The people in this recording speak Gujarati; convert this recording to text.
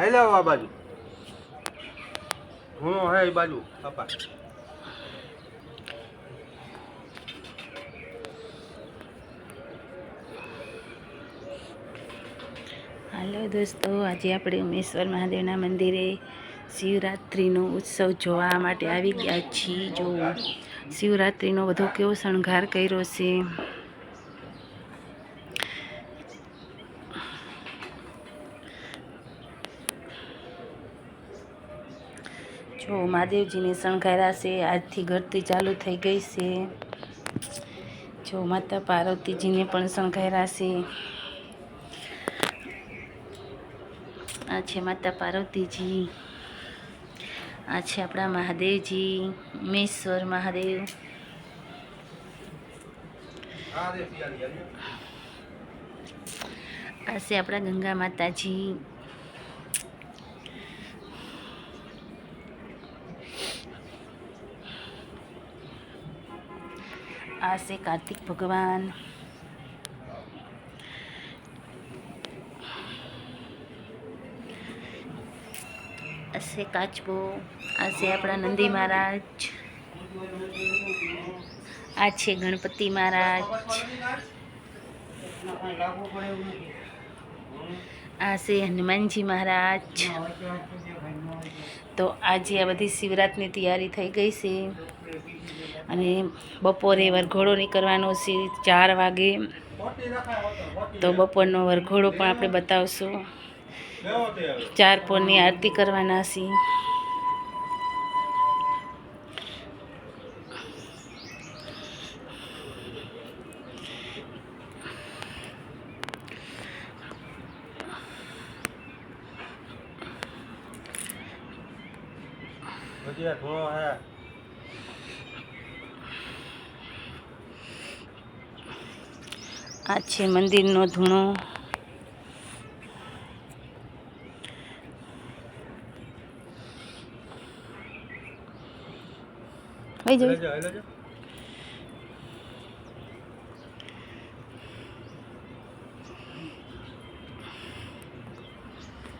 હાલ આવો આ બાજુ હું હે એ બાજુ પપ્પા હાલો દોસ્તો, આજે આપણે ઉમેશ્વર મહાદેવના મંદિરે શિવરાત્રિનો ઉત્સવ જોવા માટે આવી ગયા છીએ. જો શિવરાત્રિનો બધો કેવો શણગાર કર્યો છે. જો મહાદેવજીને શણગાર્યા છે. આજથી ગળતી ચાલુ થઈ ગઈ છે. જો માતા પાર્વતીજીને પણ શણગાર્યા છે. આ છે માતા પાર્વતીજી, આ છે આપણા મહાદેવજી ઉમેશ્વર મહાદેવ. આ છે આપણા ગંગા માતાજી. આ છે કાર્તિક ભગવાન. આ છે કાચબો. આ છે આપણા નંદી મહારાજ. આ છે ગણપતિ મહારાજ. આ છે હનુમાનજી મહારાજ. તો આજે આ બધી શિવરાત્રિની તૈયારી થઈ ગઈ છે અને બપોરે વરઘોડો નીકળવાનો છે 4 વાગે. તો બપોરનો વરઘોડો પણ આપણે બતાવશું. 4 પોરની આરતી કરવાના છે. આ છે મંદિરનો ધૂણો. વહી જજો.